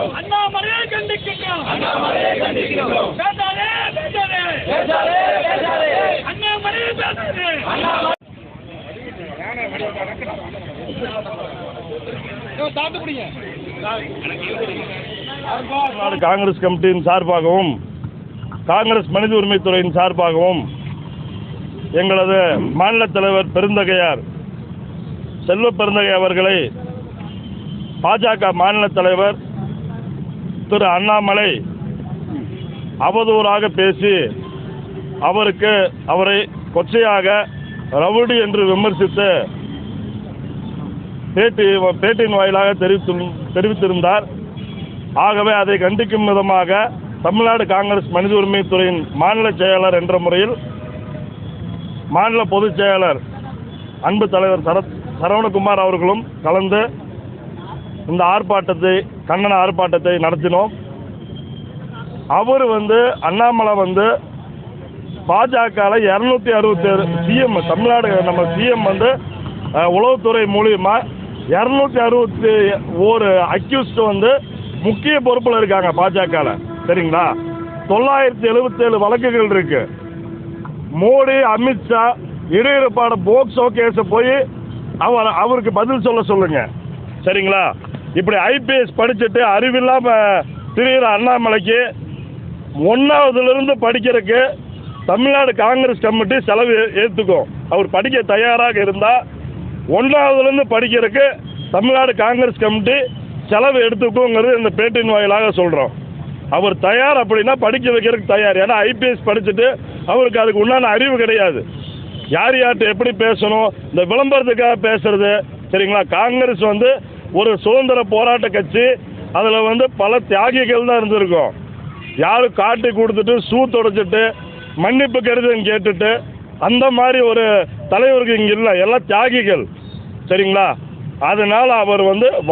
கண்டிக்கின்றோம். அண்ணாமலையை கண்டிக்கின்றோம். அண்ணாமலையை கண்டிக்கின்றோம். பேசாதே பேசாதே பேசாதே பேசாதே. அண்ணாமலையை பேசாதே. காங்கிரஸ் கமிட்டியின் சார்பாகவும் காங்கிரஸ் மனித உரிமைத்துறையின் சார்பாகவும் எங்களது மாநில தலைவர் பெருந்தகையார் செல்வ பெருந்தகை அவர்களை பாஜக மாநில தலைவர் திரு அண்ணாமலை அவதூறாக பேசி அவரை கொச்சையாக ரவுடி என்று விமர்சித்து பேட்டியின் வாயிலாக தெரிவித்திருந்தார். ஆகவே அதை கண்டிக்கும் விதமாக தமிழ்நாடு காங்கிரஸ் மனித உரிமைத்துறையின் மாநில செயலர் என்ற முறையில் மாநில பொதுச் செயலர் அன்பு தலைவர் சரவணகுமார் அவர்களும் கலந்து இந்த கண்டன ஆர்ப்பாட்டத்தை நடத்தினோம். அவர் அண்ணாமலை பாஜக 267 சிஎம் தமிழ்நாடு நம்ம சிஎம் உளவுத்துறை மூலியமா 261 அக்யூஸ்ட் முக்கிய பொறுப்பில் இருக்காங்க பாஜக. சரிங்களா? 977 வழக்குகள் இருக்கு. மோடி அமித்ஷா இடையீடுபாட போக்சோ கேஸை போய் அவருக்கு பதில் சொல்லுங்க. சரிங்களா? இப்படி ஐபிஎஸ் படிச்சுட்டு அறிவில்லாம திரிகிற அண்ணாமலைக்கு 1ஆவதுலேருந்து படிக்கிறதுக்கு தமிழ்நாடு காங்கிரஸ் கமிட்டி செலவு ஏற்றுக்கும். அவர் படிக்க தயாராக இருந்தால் 1ஆவதுலேருந்து படிக்கிறதுக்கு தமிழ்நாடு காங்கிரஸ் கமிட்டி செலவு எடுத்துக்கோங்கிறது இந்த பேட்டின் வாயிலாக சொல்கிறோம். அவர் தயார் அப்படின்னா படிக்க வைக்கிறதுக்கு தயார். ஏன்னா ஐபிஎஸ் படிச்சுட்டு அவருக்கு அதுக்கு உண்டான அறிவு கிடையாது. யார்கிட்ட எப்படி பேசணும், இந்த விளம்பரத்துக்காக பேசுறது. சரிங்களா? காங்கிரஸ் ஒரு சுதந்திர போராட்ட கட்சி. அதில் பல தியாகிகள் தான் இருந்திருக்கும். யாரும் காட்டி கொடுத்துட்டு சூ தொடச்சிட்டு மன்னிப்பு கருதுன்னு கேட்டுட்டு அந்த மாதிரி ஒரு தலைவருக்கு இங்கே இல்லை. எல்லாம் தியாகிகள். சரிங்களா? அதனால் அவர்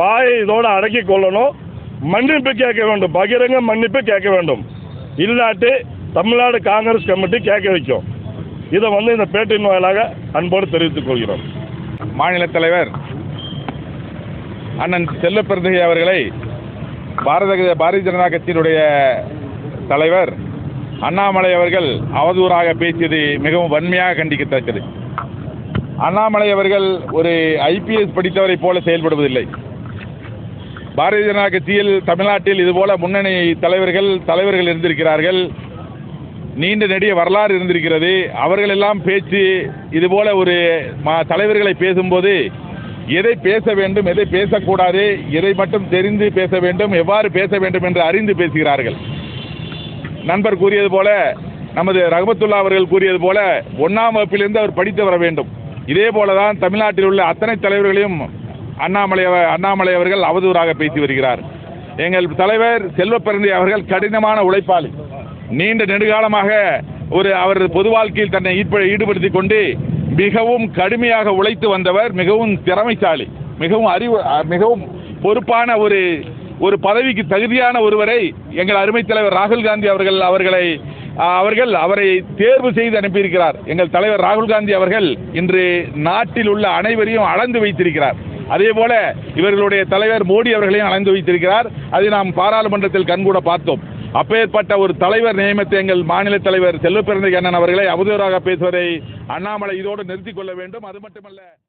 வாயை இதோடு அடக்கி கொள்ளணும். மன்னிப்பு கேட்க வேண்டும். பகிரங்க மன்னிப்பு கேட்க வேண்டும். இல்லாட்டி தமிழ்நாடு காங்கிரஸ் கமிட்டி கேட்க வைக்கும். இதை இந்த பேட்டியின் வாயிலாக அன்போடு தெரிவித்துக் கொள்கிறோம். மாநில தலைவர் அண்ணன் செல்வ பெருந்தகை அவர்களை பாரதிய ஜனதா கட்சியினுடைய தலைவர் அண்ணாமலை அவர்கள் அவதூறாக பேசியது மிகவும் வன்மையாக கண்டிக்கத்தக்கது. அண்ணாமலை அவர்கள் ஒரு ஐபிஎஸ் படித்தவரை போல செயல்படுவதில்லை. பாரதிய ஜனதா கட்சியில் தமிழ்நாட்டில் இதுபோல முன்னணி தலைவர்கள் இருந்திருக்கிறார்கள். நீண்ட நெடிய வரலாறு இருந்திருக்கிறது. அவர்கள் எல்லாம் பேச்சு இதுபோல ஒரு தலைவர்களை பேசும்போது எதை பேச வேண்டும், எதை பேசக்கூடாது, எதை மட்டும் தெரிந்து பேச வேண்டும், எவ்வாறு பேச வேண்டும் என்று அறிந்து பேசுகிறார்கள். நண்பர் கூறியது போல, நமது ரஹமத்துல்லா அவர்கள் கூறியது போல 1ஆம் வகுப்பிலிருந்து அவர் படித்து வர வேண்டும். இதே போலதான் தமிழ்நாட்டில் உள்ள அத்தனை தலைவர்களையும் அண்ணாமலை அவர்கள் அவதூறாக பேசி வருகிறார். எங்கள் தலைவர் செல்வ பெருந்தகை அவர்கள் கடினமான உழைப்பாளி. நீண்ட நெடுகாலமாக அவர் பொது வாழ்க்கையில் தன்னை ஈடுபடுத்திக் கொண்டு மிகவும் கடுமையாக உழைத்து வந்தவர். மிகவும் திறமைசாலி, மிகவும் பொறுப்பான ஒரு பதவிக்கு தகுதியான ஒருவரை எங்கள் அருமை தலைவர் ராகுல் காந்தி அவரை தேர்வு செய்து அனுப்பியிருக்கிறார். எங்கள் தலைவர் ராகுல் காந்தி அவர்கள் இன்று நாட்டில் உள்ள அனைவரையும் அளந்து வைத்திருக்கிறார். அதே போல இவர்களுடைய தலைவர் மோடி அவர்களையும் அளந்து வைத்திருக்கிறார். அதை நாம் பாராளுமன்றத்தில் கண்கூட பார்த்தோம். அப்பேற்பட்ட ஒரு தலைவர் நியமனத்தை எங்கள் மாநில தலைவர் செல்வ பெருந்தகை அண்ணன் அவர்களை அவதூறாக பேசுவதை அண்ணாமலை இதோடு நிறுத்திக் கொள்ள வேண்டும். அது மட்டுமல்ல.